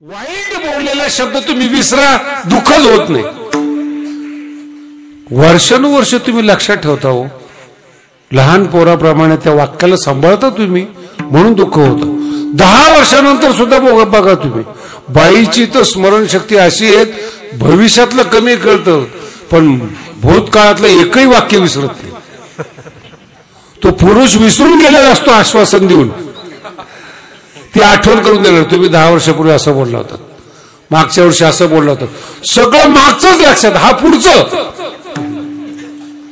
वाईट बोललेला शब्द तुम्ही विसरा, दुःखच होत नाही. वर्षानुवर्ष तुम्ही लक्षात ठेवता हो. लहान पोराप्रमाणे त्या वाक्याला सांभाळता तुम्ही, म्हणून दुःख होतं. 10 वर्षानंतर सुद्धा बघा तुम्ही, बाईची तर स्मरणशक्ती अशी आहे, भविष्यातलं कमी कळतं पण भूतकाळातलं एकही वाक्य विसरत नाही. तो पुरुष विसरून गेलेला असतो आश्वासन देऊन, ती आठवण करून देणार. तुम्ही 10 वर्षापूर्वी असं बोलला होता, मागच्या वर्षी असं बोलला होता, सगळं मागचंच लक्षात, हा पुढचं.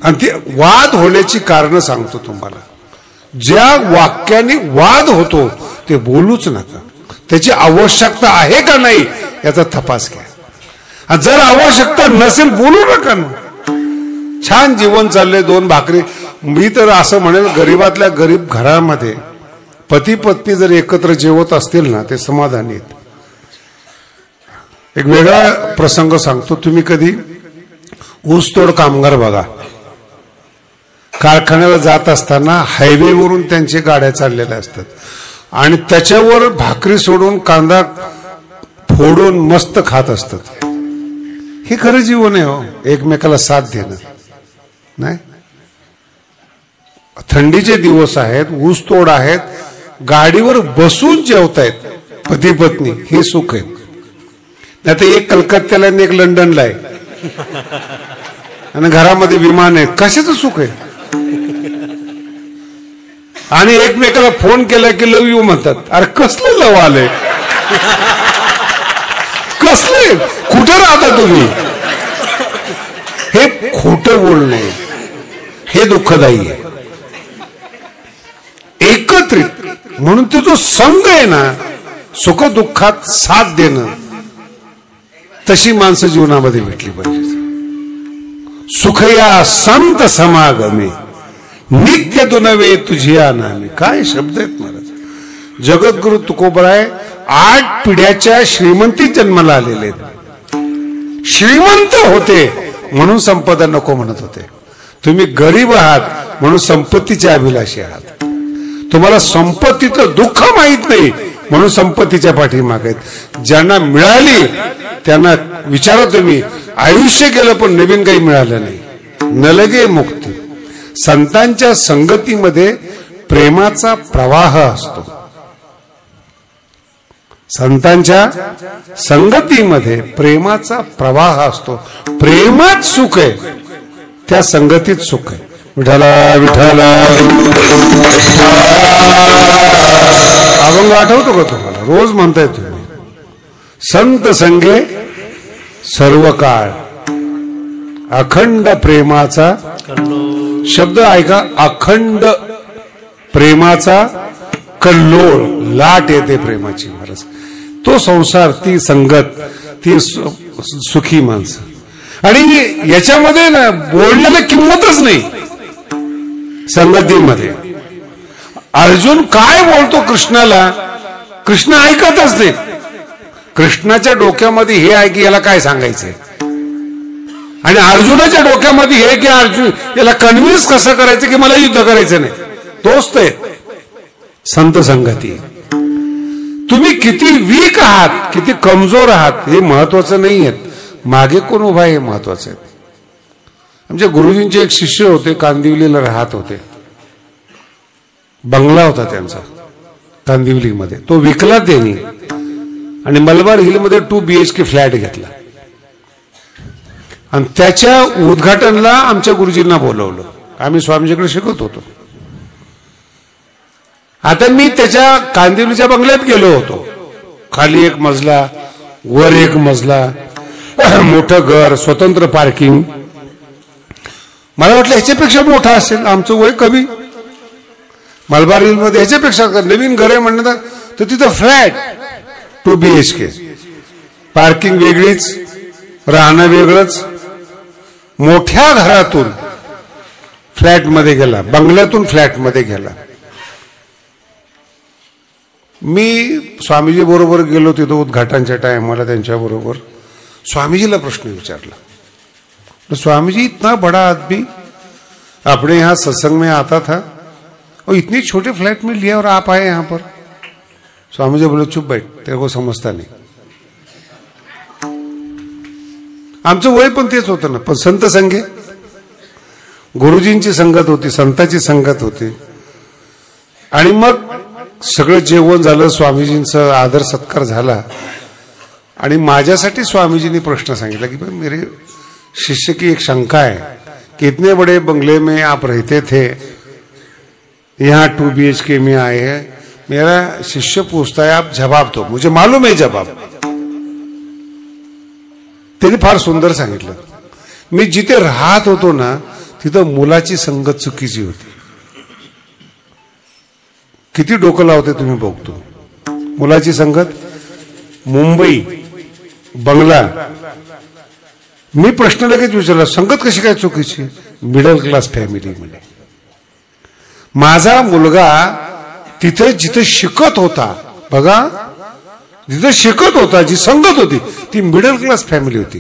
आणि ते वाद होण्याची कारण सांगतो तुम्हाला. ज्या वाक्याने वाद होतो ते बोलूच नका. त्याची आवश्यकता आहे का नाही याचा तपास घ्या. जर आवश्यकता नसेल बोलू नका ना. छान जीवन चाललंय, 2 भाकरी. मी तर असं म्हणेल, गरीबातल्या गरीब घरामध्ये पती पत्नी जर एकत्र जेवत असतील ना, ते समाधानी आहेत. एक वेगळा प्रसंग सांगतो. तुम्ही कधी ऊसतोड कामगार बघा, कारखान्याला जात असताना हायवेवरून त्यांच्या गाड्या चाललेल्या असतात आणि त्याच्यावर भाकरी सोडून कांदा फोडून मस्त खात असतात. हे खरं जीवन आहे हो, एकमेकाला साथ देणं. नाही, थंडीचे दिवस आहेत, ऊसतोड आहेत, गाडीवर बसून जेवतायत पती पत्नी, हे सुख आहे. नाही तर एक कलकत्त्याला आणि एक लंडनला आहे आणि घरामध्ये विमान आहे, कशाचं सुख आहे. आणि एकमेकाला फोन केला की लव यू म्हणतात. अरे कसलं लव आलंय, कसले, कुठे राहता तुम्ही. हे खोटं बोलणे, हे दुःखदायी आहे. एकत्रित म्हणून तो जो संघ आहे ना, सुख दुःखात साथ देणं, तशी माणसं जीवनामध्ये भेटली पाहिजे. सुख या संत समागमे, नित्य दुनवे तुझिया नामे. काय शब्द आहेत महाराज. जगद्गुरु तुकोबराय 8 पिढ्याच्या श्रीमंतीत जन्माला आलेले. श्रीमंत होते म्हणून संपदा नको म्हणत होते. तुम्ही गरीब आहात म्हणून संपत्तीचे अभिलाषी आहात. तुम्हाला संपत्तीचं दुःख माहित नाही म्हणून संपत्तीच्या पाठीमागे आहेत. ज्यांना मिळाली त्यांना विचारा तुम्ही, आयुष्य गेलं पण नवीन काही मिळालं नाही. नलगे मुक्ती. संतांच्या संगतीमध्ये प्रेमाचा प्रवाह असतो. संतांच्या संगतीमध्ये प्रेमाचा प्रवाह असतो. प्रेमात सुख आहे, त्या संगतीत सुख आहे. विठाला विठाला. अभंग आठवतो का तुम्हाला? रोज म्हणताय तुम्ही. संत संगे सर्व काळ, अखंड प्रेमाचा शब्द ऐका. अखंड प्रेमाचा कल्लोळ, लाट येते प्रेमाची महाराज. तो संसार, ती संगत, ती सुखी माणसं. आणि याच्यामध्ये ना बोलण्याला किंमतच नाही. संगतीमध्ये अर्जुन काय बोलतो कृष्णाला, कृष्ण ऐकतच नाही. कृष्णाच्या डोक्यामध्ये हे आहे की याला काय सांगायचंय, आणि अर्जुनाच्या डोक्यामध्ये हे की अर्जुन याला कन्व्हिन्स कसं करायचं की मला युद्ध करायचं नाही. तोच ते संत संगती. तुम्ही किती वीक आहात, किती कमजोर आहात हे महत्वाचं नाही आहे, मागे कोण उभा आहे हे महत्वाचं आहे. आमच्या गुरुजींचे एक शिष्य होते, कांदिवलीला राहत होते. बंगला होता त्यांचा कांदिवलीमध्ये, तो विकला त्यांनी आणि मलबार हिलमध्ये 2 BHK फ्लॅट घेतला. आणि त्याच्या उद्घाटनला आमच्या गुरुजींना बोलवलं. आम्ही स्वामीजीकडे शिकत होतो. आता मी त्याच्या कांदिवलीच्या बंगल्यात गेलो होतो. खाली 1 मजला, वर 1 मजला, मोठं घर, स्वतंत्र पार्किंग. मला वाटलं ह्याच्यापेक्षा मोठा असेल, आमचं वय कमी. मलबार हिलमध्ये ह्याच्यापेक्षा नवीन घर आहे म्हणलं तर तिथं फ्लॅट 2 BHK, पार्किंग वेगळीच, राहणं वेगळंच. मोठ्या घरातून फ्लॅटमध्ये गेला, बंगल्यातून फ्लॅटमध्ये गेला. मी स्वामीजी बरोबर गेलो तिथं उद्घाटनच्या टायमाला. त्यांच्या बरोबर स्वामीजीला प्रश्न विचारला, स्वामी जी इतना बड़ा आदमी अपने यहाँ सत्संग में आता था और इतनी छोटे फ्लैट में लिया और आप आए यहाँ पर. स्वामी जी बोले चुप बैठ, तेरे को समझता नहीं. आमचं वय पण तेच होतं ना. पण संत संगे गुरुजींची संगत होती, संतांची संगत होती. आणि मग सगळं जेवण झालं, स्वामीजींचा आदर सत्कार झाला. आणि माझ्यासाठी स्वामीजींनी प्रश्न सांगितला की मेरे शिष्य की एक शंका है कि इतने बड़े बंगले में आप रहते थे, यहाँ 2 BHK में आए हैं, मेरा शिष्य पूछता है आप जवाब दो, मुझे मालूम है जवाब. त्यांनी फार सुंदर सांगितलं. मी जिथे राहत होतो ना तिथं मुलाची संगत चुकीची होती. किती डोकं लावते तुम्ही बघतो. मुलाची संगत, मुंबई, बंगला. मी प्रश्न लगेच विचारला, संगत कशी काय चुकीची? मिडल क्लास फॅमिली मध्ये. माझा मुलगा तिथे जिथे शिकत होता, बघा जिथे शिकत होता, जी संगत होती ती मिडल क्लास फॅमिली होती.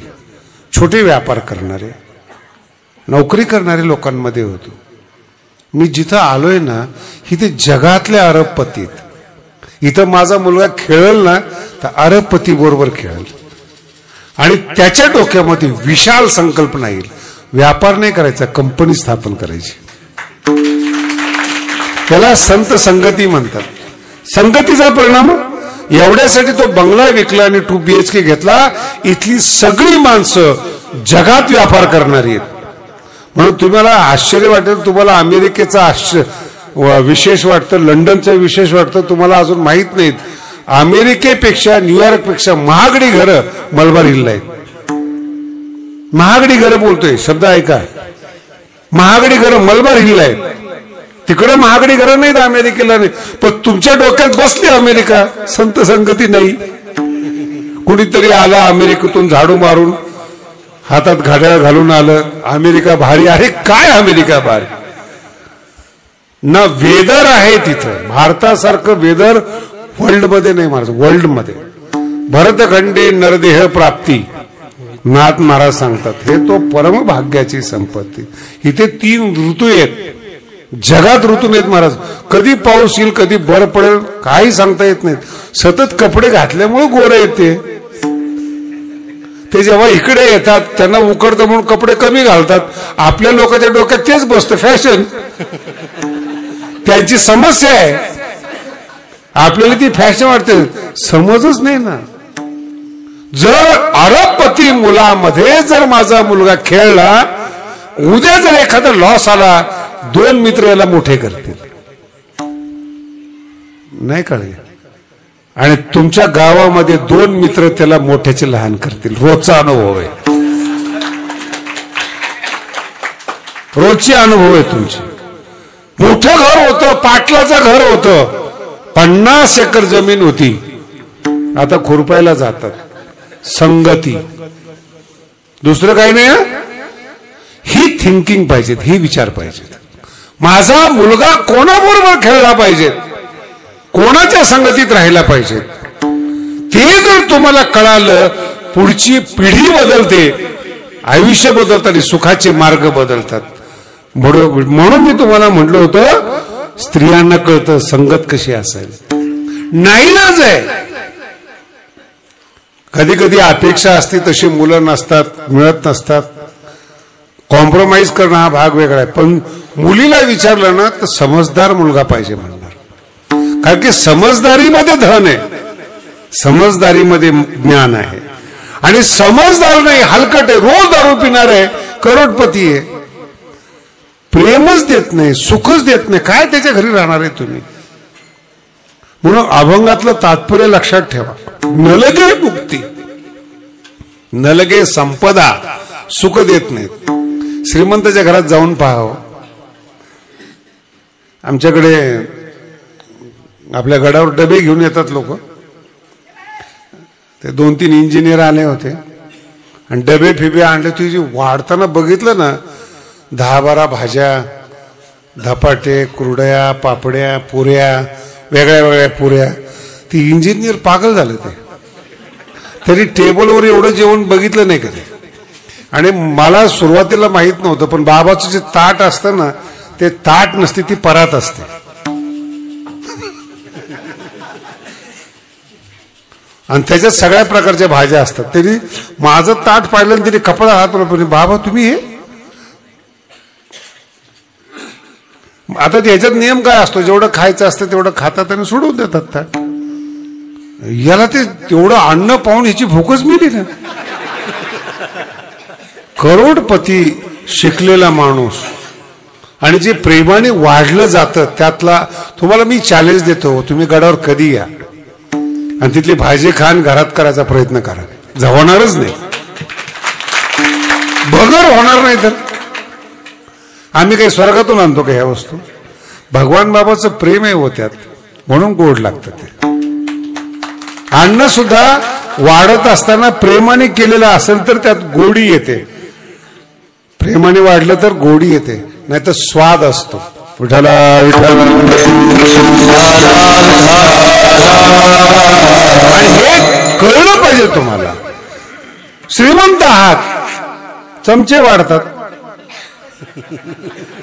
छोटे व्यापार करणारे, नोकरी करणारे लोकांमध्ये होतो. मी जिथं आलोय ना इथे जगातल्या अरबपतीत. इथं माझा मुलगा खेळल ना तर अरबपती बरोबर खेळल. आणि त्याच्या डोक्यामध्ये विशाल संकल्पना येईल. व्यापार नाही करायचा, कंपनी स्थापन करायची. त्याला संत संगती म्हणतात. संगतीचा परिणाम एवढ्यासाठी तो बंगला विकला आणि 2 BHK घेतला. इथली सगळी माणसं जगात व्यापार करणारी आहेत. म्हणून तुम्हाला आश्चर्य वाटेल, तुम्हाला अमेरिकेचा विशेष वाटतं, लंडनचं विशेष वाटतं, तुम्हाला अजून माहित नाहीत. अमेरिकेपेक्षा, न्यूयॉर्कपेक्षा महागडी घरं मलबार हिलला आहेत. महागडी घरं बोलतोय, शब्द ऐका. महागडी घरं मलबार हिलला आहेत. तिकडे महागडी घरं नाहीत अमेरिकेला नाही. पण तुमच्या डोक्यात बसली अमेरिका, संत संगती नाही. कुणीतरी आला अमेरिकेतून झाडू मारून, हातात घड्याळ घालून आलं, अमेरिका भारी. अरे काय अमेरिका भारी ना. वेदर आहे तिथं. भारतासारखं वेदर वर्ल्ड मध्ये नाही. महाराज वर्ल्ड मध्ये भरतखंडे नरदेह प्राप्ती नाथ महाराज सांगतात. हे तो परमभाग्याची संपत्ती. इथे 3 ऋतू आहेत. जगात ऋतू नाहीत महाराज. कधी पाऊस येईल, कधी बर्फ पडेल, काही सांगता येत नाहीत. सतत कपडे घातल्यामुळे गोरे येते. ते जेव्हा इकडे येतात त्यांना उकडतं म्हणून कपडे कमी घालतात. आपल्या लोकांच्या डोक्यात तेच बसतं, फॅशन. त्यांची समस्या आहे. आपल्याला ती फॅशन वाटते, समजच नाही ना. जर अरबपती मुलामध्ये जर माझा मुलगा खेळला, उद्या जर एखादा लॉस आला, 2 मित्र याला मोठे करतील. नाही कळले. आणि तुमच्या गावामध्ये 2 मित्र त्याला मोठ्याचे लहान करतील. रोजचा अनुभव आहे. रोजचे अनुभव आहे तुमचे. मोठं घर होतं, पाटलाचं घर होतं, 50 एकर जमीन होती. आता खुरपायला जातात. संगती, दुसरं काही नाही. ही थिंकिंग पाहिजे, ही विचार पाहिजे. माझा मुलगा कोणाबरोबर खेळला पाहिजे, कोणाच्या संगतीत राहिला पाहिजे, ते जर तुम्हाला कळालं, पुढची पिढी बदलते, आयुष्य बदलतात आणि सुखाचे मार्ग बदलतात. म्हणून मी तुम्हाला म्हटलं होतं, स्त्रियांना कळतं संगत कशी असावी. नाईलाज आहे. कधी कधी अपेक्षा असते तशी मुलं नसतात, मिळत नसतात. कॉम्प्रोमाइज करणं हा भाग वेगळा आहे. पण मुलीला विचारलं ना तर समजदार मुलगा पाहिजे म्हणणार. कारण की समजदारीमध्ये धन आहे, समजदारीमध्ये ज्ञान आहे. आणि समजदार नाही, हलकट आहे, रोज दारू पिणार आहे, करोडपती आहे, प्रेमच देत नाही, सुखच देत नाही, काय त्याच्या घरी राहणार आहे तुम्ही. म्हणून अभंगातलं तात्पर्य लक्षात ठेवा. नलगे मुक्ती, नलगे संपदा, सुख देत नाहीत. श्रीमंताच्या घरात जाऊन पाहावं. आमच्याकडे आपल्या गडावर डबे घेऊन येतात लोक. ते 2-3 इंजिनियर आले होते आणि डबे फिबे आणले. तुझी वाढताना बघितलं ना, 10-12 भाज्या, धपाटे, कुरड्या, पापड्या, पुऱ्या, वेगळ्या वेगळ्या पुऱ्या. ती इंजिनियर पागल झाले. ते तरी टेबलवर एवढं जेवण बघितलं नाही कधी. आणि मला सुरुवातीला माहित नव्हतं, पण बाबाचं जे ताट असतं ना, ते ताट नसते, ती परात असते. आणि त्याच्यात सगळ्या प्रकारच्या भाज्या असतात. तरी माझं ताट पाहिलं तरी कपडा हात बाबा तुम्ही हे आता याच्यात नियम काय असतो, जेवढं खायचं असतं तेवढं खातात आणि सोडून देतात ताट. याला ते तेवढं अन्न पाहून याची भूकच मिळली ना. करोडपती शिकलेला माणूस आणि जे प्रेमाने वाढलं जातं त्यातला तुम्हाला मी चॅलेंज देतो, तुम्ही गडावर कधी या आणि तिथली भाजी खान घरात करायचा प्रयत्न करा, होणारच नाही, बगर होणार नाही. तर आम्ही काही स्वर्गातून आणतो का ह्या वस्तू? भगवान बाबाचं प्रेम आहे हो त्यात, म्हणून गोड लागतं. ते अन्न सुद्धा वाढत असताना प्रेमाने केलेलं असेल तर त्यात गोडी येते. प्रेमाने वाढलं तर गोडी येते, नाही तर स्वाद असतो. विठ्ठला विठ्ठला. आणि हे कळलं पाहिजे तुम्हाला. श्रीमंत आहात, चमचे वाढतात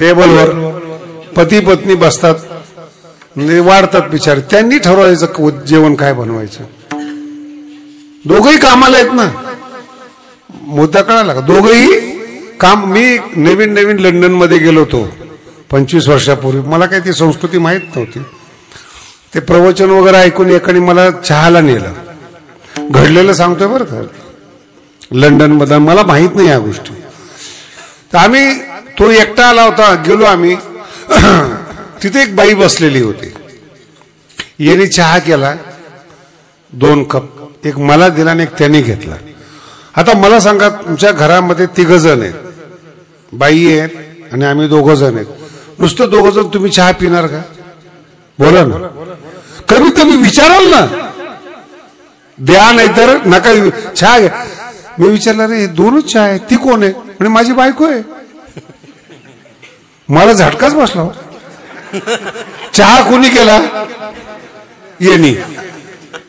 टेबलवर, पती पत्नी बसतात, म्हणजे वाढतात बिचारे. त्यांनी ठरवायचं जेवण काय बनवायचं. दोघंही कामाला आहेत ना, मुद्दा कळाला का? दोघंही काम. मी नवीन लंडन मध्ये गेलो होतो 25 वर्षापूर्वी. मला काही ती संस्कृती माहीत नव्हती. ते प्रवचन वगैरे ऐकून एकाने मला चहाला नेलं. घडलेलं सांगतोय बरं का, लंडन मध्ये. मला माहित नाही या गोष्टी. तर आम्ही, तो एकटा आला होता, गेलो आम्ही. तिथे एक बाई बसलेली होती. याने चहा केला 2 कप, एक मला दिला आणि एक त्याने घेतला. आता मला सांगा, तुमच्या घरामध्ये 3 जण आहेत, बाई आहेत आणि आम्ही 2 जण आहेत. नुसतं 2 जण तुम्ही चहा पिणार का? बोला ना, कमी कमी विचाराल ना, द्या नाहीतर नका चहा घ्या. मी विचारलं, रे 2च चहा आहे, ती कोण आहे? म्हणजे माझी बायको आहे. मला झटकाच बसला. चहा कोणी केला? येणी.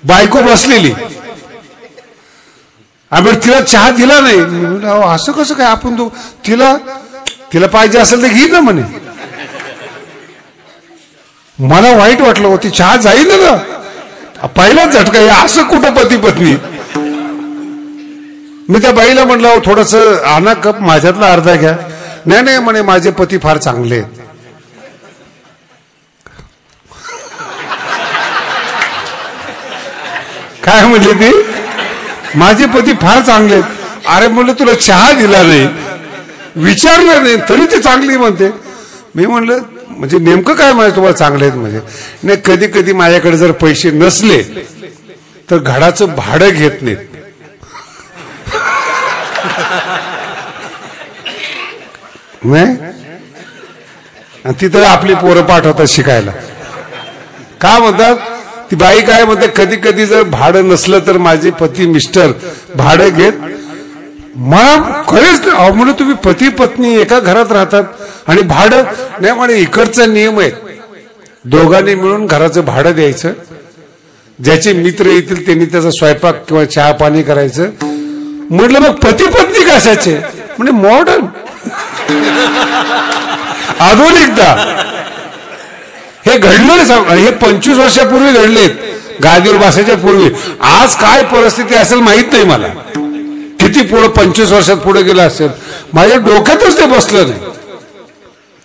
बायको बसलेली. आम्ही तिला चहा दिला नाही. असं कसं काय? आपण तिला पाहिजे असेल तर घे ना म्हणे. मला वाईट वाटलं होती, चहा जाईल ना, पहिलाच झटका. असं कुठं पती पत्नी. मी त्या बाईला म्हटलं, थोडस आणा कप, माझ्यातला अर्धा घ्या. नाही म्हणे, माझे पती फार चांगले आहेत. काय म्हणले ती? माझे पती फार चांगले आहेत. अरे म्हणलं, तुला चहा दिला नाही, विचारलं नाही, तरी ते चांगली म्हणते. मी म्हणलं, म्हणजे नेमकं काय म्हणजे तुम्हाला चांगले आहेत? म्हणजे नाही, कधी कधी माझ्याकडे जर पैसे नसले तर घराचं भाडं घेत नाहीत. नाही, तिथं आपली पोरं पाठवतात शिकायला. काय म्हणतात ती बाई? काय म्हणते, कधी कधी जर भाडं नसलं तर माझे पती मिस्टर भाडं घेत. मला कळेच नाही. म्हणून तुम्ही पती पत्नी एका घरात राहतात आणि भाडं नाही म्हणे. इकडचा नियम आहे, दोघांनी मिळून घराचं भाडं द्यायचं. ज्याचे मित्र येतील त्यांनी त्याचा स्वयंपाक किंवा चहा पाणी करायचं. म्हटलं, मग पती पत्नी कशाचे? म्हणजे मॉडर्न, आधुनिकता. हे घडलं, हे 25 वर्षापूर्वी घडलेत, गादीवर बसायच्या पूर्वी. आज काय परिस्थिती असेल माहित नाही मला. किती पुढे 25 वर्षात पुढे गेलं असेल, माझ्या डोक्यातच ते बसलं नाही.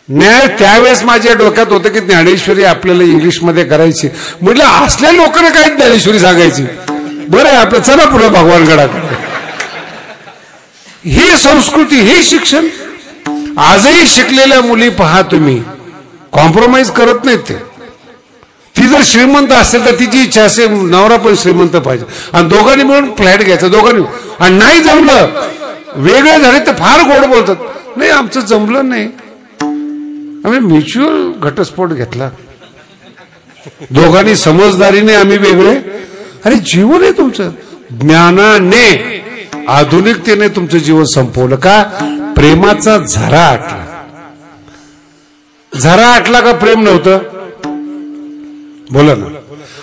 न्याय त्यावेळेस माझ्या डोक्यात होतं की ज्ञानेश्वरी आपल्याला इंग्लिशमध्ये करायची. म्हटलं, असल्या लोकांना काय ज्ञानेश्वरी सांगायची? बरं आहे आपलं, चला पुढे भगवानगडाकडे. ही संस्कृती, हे शिक्षण. आजही शिकलेल्या मुली पहा तुम्ही, कॉम्प्रोमाइज करत नाहीत. ते ती जर श्रीमंत असेल तर तिची इच्छा असेल नवरा पण श्रीमंत पाहिजे, आणि दोघांनी मिळून फ्लॅट घ्यायचा दोघांनी. आणि नाही जमलं, वेगळे झाले तर फार गोड बोलतात. नाही, आमचं जमलं नाही, आम्ही म्युच्युअल घटस्फोट घेतला, दोघांनी समजदारीने आम्ही वेगळे. अरे जीवन आहे तुमचं. ज्ञानाने, आधुनिकतेने तुमचं जीवन संपवलं का? प्रेमाचा झरा आटला. झरा आटला का प्रेम नव्हतं? बोला ना.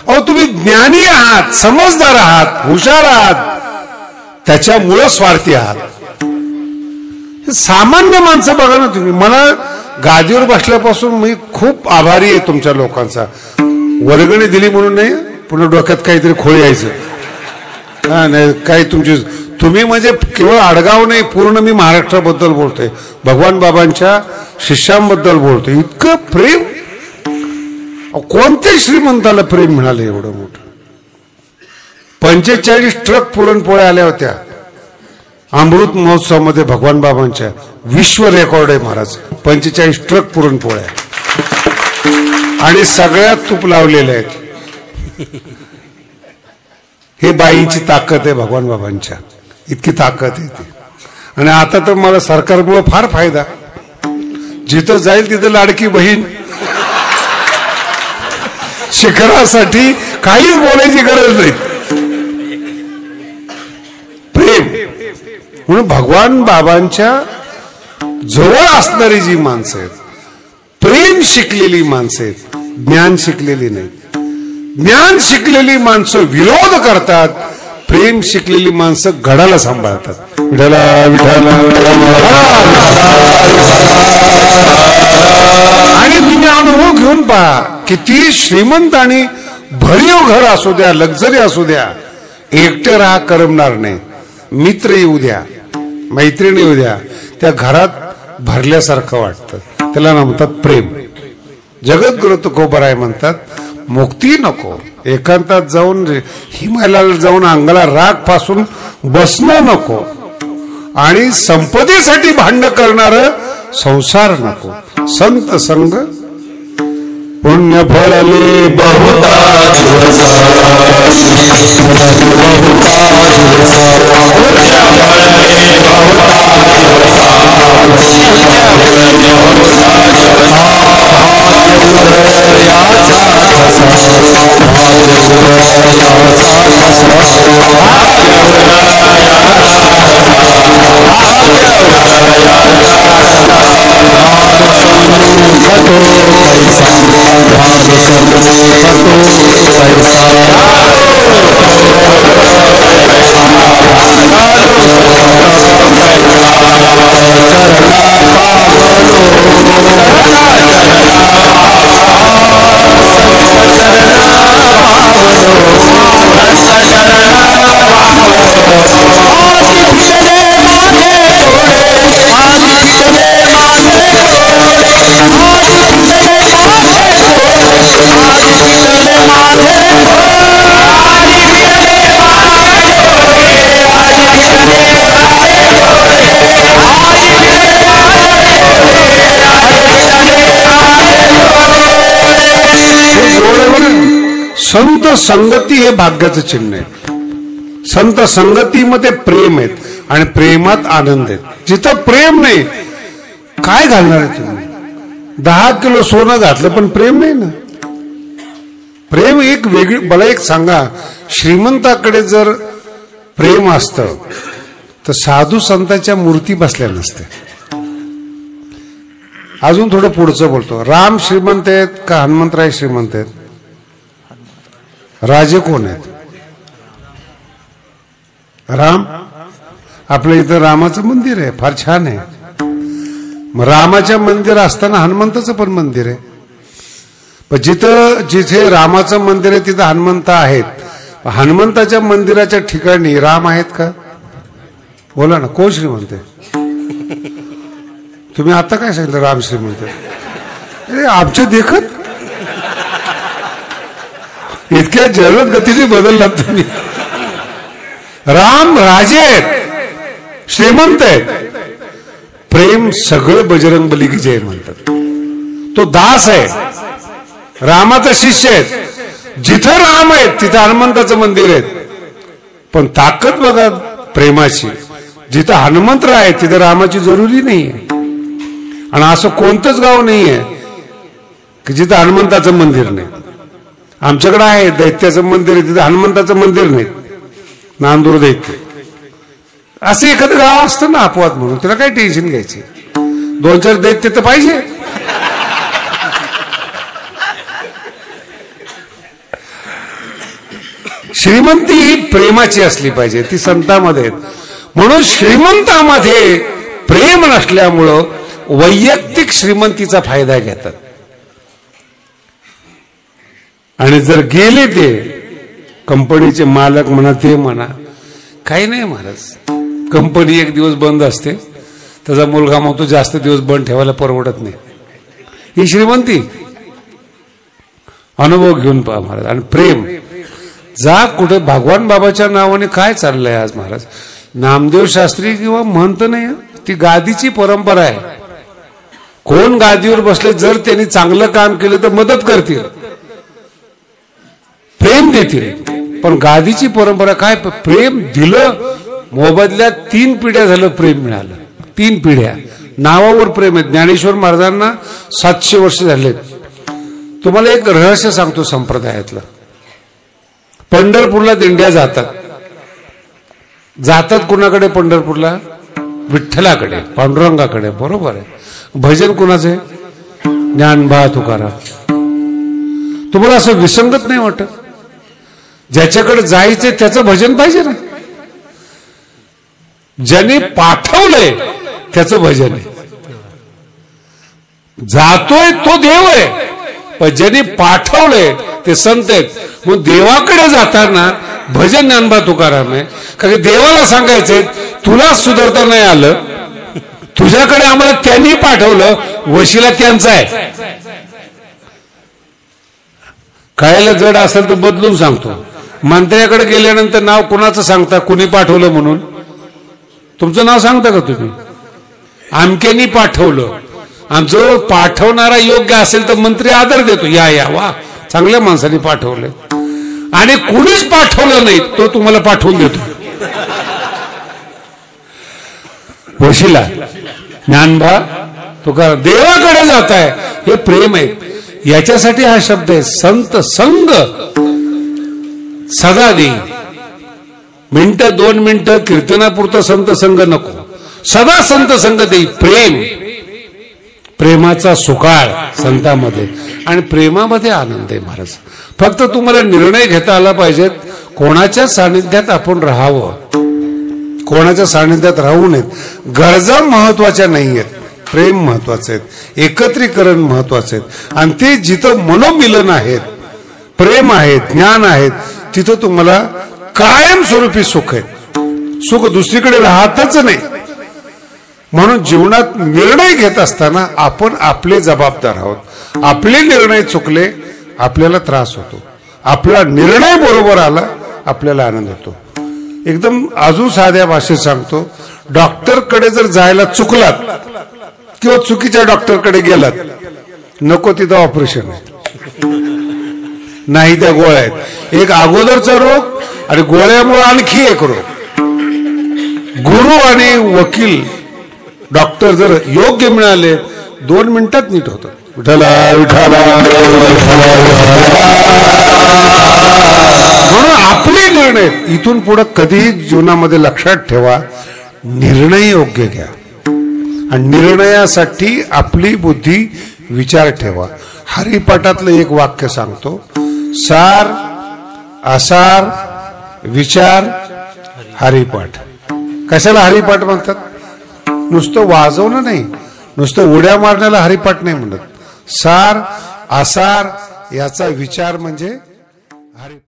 अहो, तुम्ही ज्ञानी आहात, समजदार आहात, हुशार आहात, त्याच्यामुळं स्वार्थी आहात. सामान्य माणसं बघा ना तुम्ही. मला गादीवर बसल्यापासून मी खूप आभारी आहे तुमच्या लोकांचा. वर्गणी दिली म्हणून नाही, पुन्हा डोक्यात काहीतरी खोळ यायचं. नाही काही तुम्ही म्हणजे केवळ आडगाव नाही, पूर्ण मी महाराष्ट्राबद्दल बोलतोय, भगवान बाबांच्या शिष्यांबद्दल बोलतोय. इतकं प्रेम कोणत्या श्रीमंताला प्रेम मिळालं एवढं मोठं. 45 ट्रक पुरणपोळ्या आल्या होत्या अमृत महोत्सवामध्ये भगवान बाबांच्या. विश्व रेकॉर्ड आहे महाराज. 45 ट्रक पुरणपोळ्या आणि सगळ्यात तूप लावलेले आहेत. हे बाईंची ताकद आहे भगवान बाबांच्या, इतकी ताकद आहे ती. आणि आता तर मला सरकारमुळे फार फायदा. जिथं जाईल तिथं लाडकी बहीण शिखरासाठी काहीच बोलायची गरज नाही. प्रेम म्हणून भगवान बाबांच्या जवळ असणारी जी माणसं आहेत, प्रेम शिकलेली माणसं आहेत, ज्ञान शिकलेली नाही. ज्ञान शिकलेली माणसं विरोध करतात, प्रेम शिकलेली माणसं घडाला सांभाळतात. विठाला विठाला. आणि तुम्ही अनुभव घेऊन पहा, किती श्रीमंत आणि भरीव घर असू द्या, लक्झरी असू द्या, एकटे राहा करमणार नाही. मित्र येऊ द्या, मैत्रिणी येऊ द्या, त्या घरात भरल्यासारखं वाटतं. त्याला म्हणतात प्रेम. जगद्गुरु तुकोबराय म्हणतात, मुक्ती नको, एकांतात जाऊन हिमालयाला जाऊन अंगाला राग पासून बसणं नको, आणि संपदेसाठी भांडण करणार संसार नको. संत संग पुण्य फळले बहुता संत संगती हे भाग्याचं चिन्ह आहे. संत संगतीमध्ये प्रेम आहेत आणि प्रेमात आनंद आहेत. जिथं प्रेम नाही, काय घालणार आहे तुम्ही? 10 किलो सोनं घातलं पण प्रेम नाही ना. प्रेम एक वेगळी. मला एक सांगा, श्रीमंताकडे जर प्रेम असतं तर साधू संतांच्या मूर्ती बसल्या नसत्या. अजून थोडं पुढचं बोलतो. राम श्रीमंत आहेत का हनुमंतराय श्रीमंत आहेत? राजे कोण आहेत? राम. आपल्या इथं रामाचं मंदिर आहे, फार छान आहे. मग रामाच्या मंदिर असताना हनुमंताचं पण मंदिर आहे. पण जिथे रामाचं मंदिर आहे तिथं हनुमंत आहेत. हनुमंताच्या मंदिराच्या ठिकाणी राम आहेत का? बोला ना, कोण श्रीमंत आहे? तुम्ही आता काय सांगितलं? राम श्रीमंत. अरे आमच्या देखत इतक्या जलद गतीने बदललात तुम्ही. राम राजे आहेत, श्रीमंत आहेत. प्रेम सगळं बजरंगबली की जय म्हणतात. तो दास आहे, रामाचा शिष्य आहे. जिथं राम आहेत तिथं हनुमंताचं मंदिर आहे. पण ताकद बघा प्रेमाची. जिथं हनुमंत आहे तिथं रामाची जरुरी नाही आहे. आणि असं कोणतंच गाव नाही आहे की जिथं हनुमंताचं मंदिर नाही. आमच्याकडे आहे दैत्याचं मंदिर आहे, तिथं हनुमंताचं मंदिर नाही. नांदूर दैत्य असं एखादं गाव असतं ना अपवाद म्हणून, त्याला काय टेन्शन घ्यायचे. 2-4 दैत्य तर पाहिजे. श्रीमंती ही प्रेमाची असली पाहिजे, ती संतांमध्ये. म्हणून श्रीमंतामध्ये प्रेम नसल्यामुळं वैयक्तिक श्रीमंतीचा फायदा घेतात. आणि जर गेले ते कंपनीचे मालक म्हणा, ते म्हणा, काही नाही महाराज. कंपनी एक दिवस बंद असते, त्याचा मुलगा म्हणतो जास्त दिवस बंद ठेवायला परवडत नाही. ही श्रीमंती. अनुभव घेऊन पहा महाराज. आणि प्रेम जा कुठे भगवान बाबाच्या नावाने काय चाललंय आज महाराज. नामदेव शास्त्री किंवा म्हणत नाही, ती गादीची परंपरा आहे. कोण गादीवर बसले, जर त्यांनी चांगलं काम केलं तर मदत करतील, प्रेम देतील. पण गादीची परंपरा काय, प्रेम दिलं. मोबदल्यात 3 पिढ्या झालं प्रेम मिळालं. 3 पिढ्या नावावर प्रेम आहे. ज्ञानेश्वर महाराजांना 700 वर्ष झालेत. तुम्हाला एक रहस्य सांगतो संप्रदायातलं. पंढरपूरला दिंड्या जातात कुणाकडे पंढरपूरला? विठ्ठलाकडे, पांडुरंगाकडे. बरोबर आहे. भजन कुणाचे? ज्ञानबा तुकाराम. तुम्हाला असं विसंगत नाही वाटत? ज्याच्याकडे जायचंय त्याचं भजन पाहिजे ना. ज्याने पाठवलंय त्याचं भजन आहे. जातोय तो देव आहे, पण ज्याने पाठवलंय ते संत आहेत. मग देवाकडे जाताना भजन ज्ञानबा तुकाराम आहे. कारण देवाला सांगायचंय तुला सुधारता नाही आलं, तुझ्याकडे आम्हाला त्यांनी पाठवलं, वशिला त्यांचा आहे. कळायला जड असेल तर बदलून सांगतो. मंत्र्याकडे गेल्यानंतर नाव कुणाचं सांगता, कुणी पाठवलं म्हणून? तुमचं नाव सांगता का तुम्ही? आमक्यानी पाठवलं. आमचं पाठवणारा योग्य असेल तर मंत्री आदर देतो, या या वा चांगल्या माणसाने पाठवलं. आणि कुणीच पाठवलं नाही तो तुम्हाला पाठवून देतो. वशिला ज्ञानबा तुका देवाकडे जात आहे, हे प्रेम आहे. याच्यासाठी हा शब्द आहे. संत संग सदा दे. 1-2 मिनिटं कीर्तनापुरतं संत संग नको, सदा संत संग दे. प्रेम, प्रेमाचा सुकाळ संतांमध्ये, आणि प्रेमामध्ये आनंद आहे महाराज. फक्त तुम्हाला निर्णय घेता आला पाहिजेत. कोणाच्या सानिध्यात आपण राहावं, कोणाच्या सानिध्यात राहू नयेत. गरजा महत्वाच्या नाहीयेत, प्रेम महत्वाचे आहेत, एकत्रीकरण महत्वाचे आहेत. आणि ते जिथं मनोमिलन आहेत, प्रेम आहेत, ज्ञान आहेत, तिथं तुम्हाला कायमस्वरूपी सुख आहे. सुख दुसरीकडे राहतच नाही. म्हणून जीवनात निर्णय घेत असताना आपण आपले जबाबदार आहोत. आपले निर्णय चुकले आपल्याला त्रास होतो, आपला निर्णय बरोबर आला आपल्याला आनंद होतो. एकदम अजून साध्या भाषेत सांगतो, डॉक्टरकडे जर जायला चुकलात किंवा चुकीच्या डॉक्टरकडे गेलात, नको तिथं ऑपरेशन आहे, नाही त्या गोळ्या आहेत. एक अगोदरचा रोग आणि गोळ्यामुळे आणखी एक रोग. गुरु आणि वकील डॉक्टर जर योग्य मिळाले 2 मिनिटात नीट होतं. विठ्ठला विठ्ठला. म्हणून आपले निर्णय इथून पुढे कधीही जीवनामध्ये लक्षात ठेवा, निर्णय योग्य घ्या. आणि निर्णयासाठी आपली बुद्धी विचार ठेवा. हरिपाठातलं एक वाक्य सांगतो, सार आसार विचार हरिपाठ. कशाला हरिपाठ म्हणतात? नुसतं वाजवणं नाही, नुसतं उड्या मारण्याला हरिपाठ नाही म्हणत. सार आसार याचा विचार म्हणजे